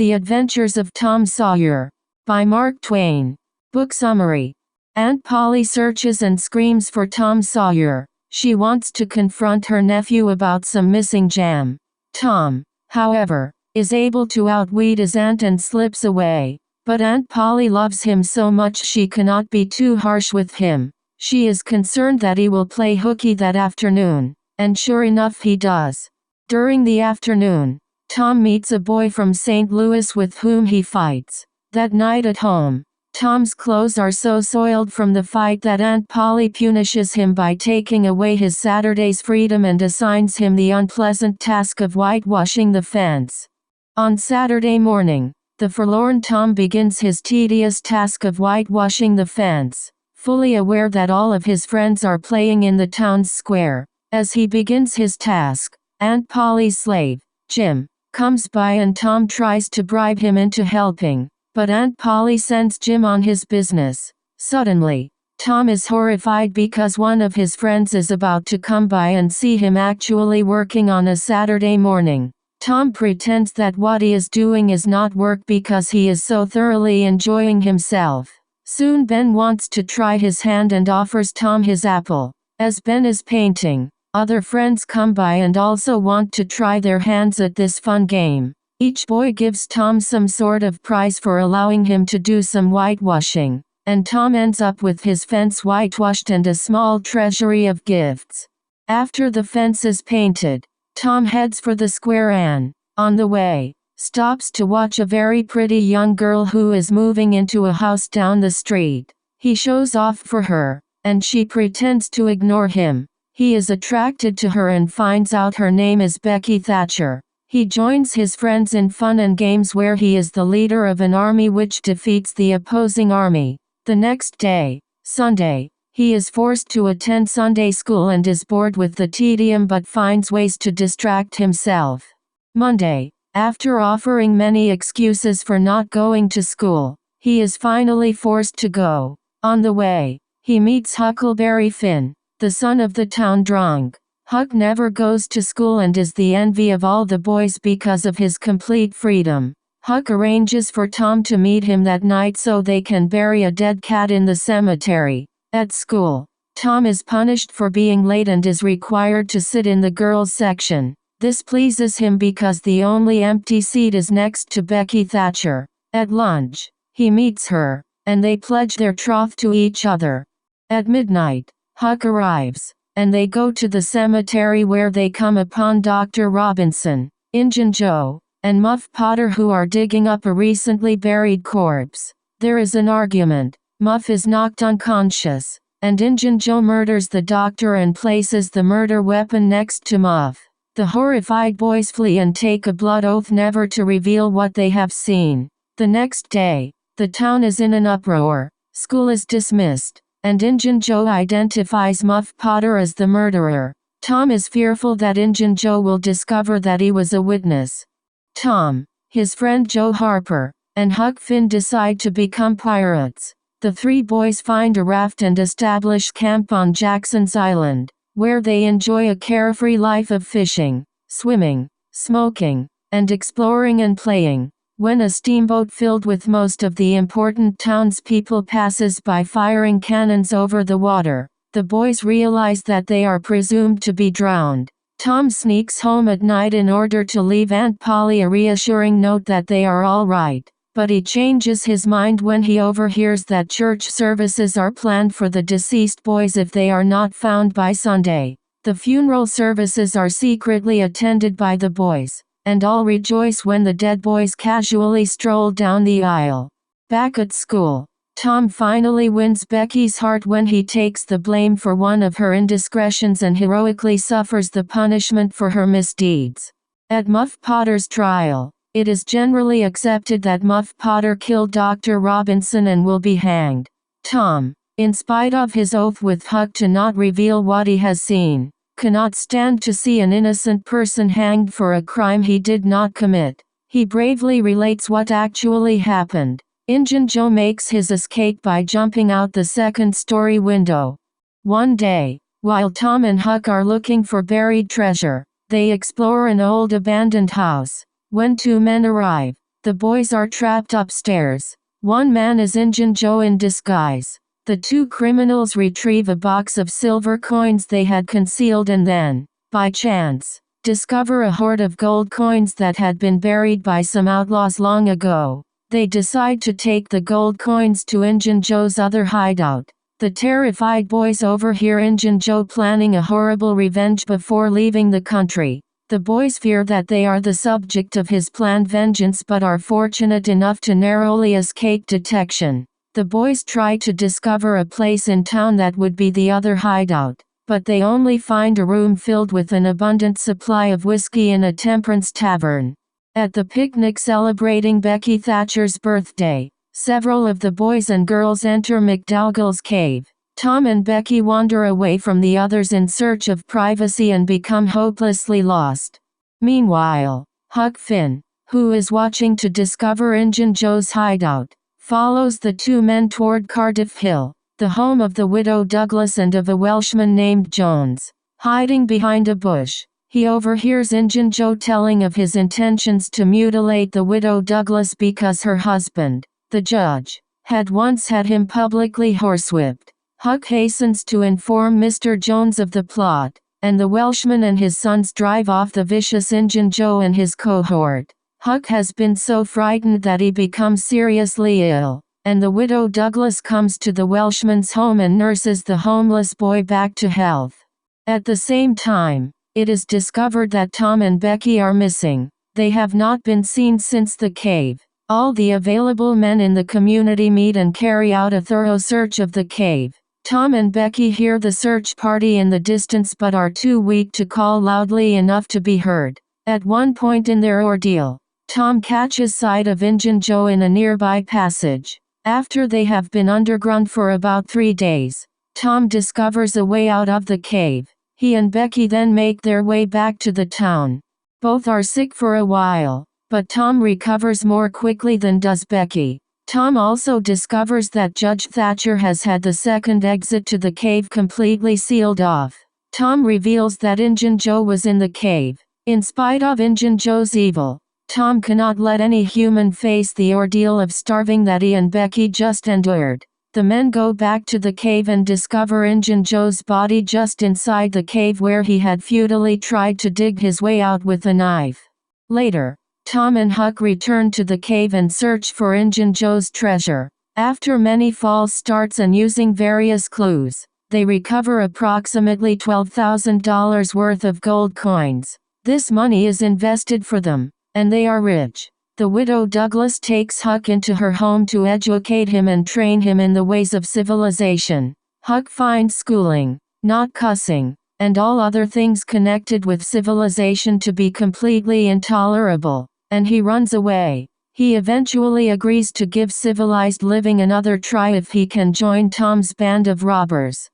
The Adventures of Tom Sawyer, by Mark Twain. Book summary. Aunt Polly searches and screams for Tom Sawyer. She wants to confront her nephew about some missing jam. Tom, however, is able to outwit his aunt and slips away. But Aunt Polly loves him so much she cannot be too harsh with him. She is concerned that he will play hooky that afternoon, and sure enough he does. During the afternoon, Tom meets a boy from St. Louis with whom he fights. That night at home, Tom's clothes are so soiled from the fight that Aunt Polly punishes him by taking away his Saturday's freedom and assigns him the unpleasant task of whitewashing the fence. On Saturday morning, the forlorn Tom begins his tedious task of whitewashing the fence, fully aware that all of his friends are playing in the town's square. As he begins his task, Aunt Polly's slave, Jim, comes by and Tom tries to bribe him into helping, but Aunt Polly sends Jim on his business. Suddenly, Tom is horrified because one of his friends is about to come by and see him actually working on a Saturday morning. Tom pretends that what he is doing is not work because he is so thoroughly enjoying himself. Soon Ben wants to try his hand and offers Tom his apple. As Ben is painting, other friends come by and also want to try their hands at this fun game. Each boy gives Tom some sort of prize for allowing him to do some whitewashing, and Tom ends up with his fence whitewashed and a small treasury of gifts. After the fence is painted, Tom heads for the square and, on the way, stops to watch a very pretty young girl who is moving into a house down the street. He shows off for her, and she pretends to ignore him. He is attracted to her and finds out her name is Becky Thatcher. He joins his friends in fun and games where he is the leader of an army which defeats the opposing army. The next day, Sunday, he is forced to attend Sunday school and is bored with the tedium but finds ways to distract himself. Monday, after offering many excuses for not going to school, he is finally forced to go. On the way, he meets Huckleberry Finn, the son of the town drunk. Huck never goes to school and is the envy of all the boys because of his complete freedom. Huck arranges for Tom to meet him that night so they can bury a dead cat in the cemetery. At school, Tom is punished for being late and is required to sit in the girls' section. This pleases him because the only empty seat is next to Becky Thatcher. At lunch, he meets her, and they pledge their troth to each other. At midnight, Huck arrives, and they go to the cemetery where they come upon Dr. Robinson, Injun Joe, and Muff Potter who are digging up a recently buried corpse. There is an argument. Muff is knocked unconscious, and Injun Joe murders the doctor and places the murder weapon next to Muff. The horrified boys flee and take a blood oath never to reveal what they have seen. The next day, the town is in an uproar. School is dismissed, and Injun Joe identifies Muff Potter as the murderer. Tom is fearful that Injun Joe will discover that he was a witness. Tom, his friend Joe Harper, and Huck Finn decide to become pirates. The three boys find a raft and establish camp on Jackson's Island, where they enjoy a carefree life of fishing, swimming, smoking, and exploring and playing. When a steamboat filled with most of the important townspeople passes by firing cannons over the water, the boys realize that they are presumed to be drowned. Tom sneaks home at night in order to leave Aunt Polly a reassuring note that they are all right. But he changes his mind when he overhears that church services are planned for the deceased boys if they are not found by Sunday. The funeral services are secretly attended by the boys, and all rejoice when the dead boys casually stroll down the aisle. Back at school, Tom finally wins Becky's heart when he takes the blame for one of her indiscretions and heroically suffers the punishment for her misdeeds. At Muff Potter's trial, it is generally accepted that Muff Potter killed Dr. Robinson and will be hanged. Tom, in spite of his oath with Huck to not reveal what he has seen, cannot stand to see an innocent person hanged for a crime he did not commit. He bravely relates what actually happened. Injun Joe makes his escape by jumping out the second-story window. One day, while Tom and Huck are looking for buried treasure, they explore an old abandoned house. When two men arrive, The boys are trapped upstairs. One man is Injun Joe in disguise. The two criminals retrieve a box of silver coins they had concealed and then, by chance, discover a hoard of gold coins that had been buried by some outlaws long ago. They decide to take the gold coins to Injun Joe's other hideout. The terrified boys overhear Injun Joe planning a horrible revenge before leaving the country. The boys fear that they are the subject of his planned vengeance but are fortunate enough to narrowly escape detection. The boys try to discover a place in town that would be the other hideout, but they only find a room filled with an abundant supply of whiskey in a temperance tavern. At the picnic celebrating Becky Thatcher's birthday, several of the boys and girls enter McDougal's cave. Tom and Becky wander away from the others in search of privacy and become hopelessly lost. Meanwhile, Huck Finn, who is watching to discover Injun Joe's hideout, follows the two men toward Cardiff Hill, the home of the widow Douglas and of a Welshman named Jones. Hiding behind a bush, he overhears Injun Joe telling of his intentions to mutilate the widow Douglas because her husband, the judge, had once had him publicly horsewhipped. Huck hastens to inform Mr. Jones of the plot, and the Welshman and his sons drive off the vicious Injun Joe and his cohort. Huck has been so frightened that he becomes seriously ill, and the widow Douglas comes to the Welshman's home and nurses the homeless boy back to health. At the same time, it is discovered that Tom and Becky are missing. They have not been seen since the cave. All the available men in the community meet and carry out a thorough search of the cave. Tom and Becky hear the search party in the distance but are too weak to call loudly enough to be heard. At one point in their ordeal, Tom catches sight of Injun Joe in a nearby passage. After they have been underground for about 3 days, Tom discovers a way out of the cave. He and Becky then make their way back to the town. Both are sick for a while, but Tom recovers more quickly than does Becky. Tom also discovers that Judge Thatcher has had the second exit to the cave completely sealed off. Tom reveals that Injun Joe was in the cave. In spite of Injun Joe's evil, Tom cannot let any human face the ordeal of starving that he and Becky just endured. The men go back to the cave and discover Injun Joe's body just inside the cave where he had futilely tried to dig his way out with a knife. Later, Tom and Huck return to the cave and search for Injun Joe's treasure. After many false starts and using various clues, they recover approximately $12,000 worth of gold coins. This money is invested for them, and they are rich. The widow Douglas takes Huck into her home to educate him and train him in the ways of civilization. Huck finds schooling, not cussing, and all other things connected with civilization to be completely intolerable, and he runs away. He eventually agrees to give civilized living another try if he can join Tom's band of robbers.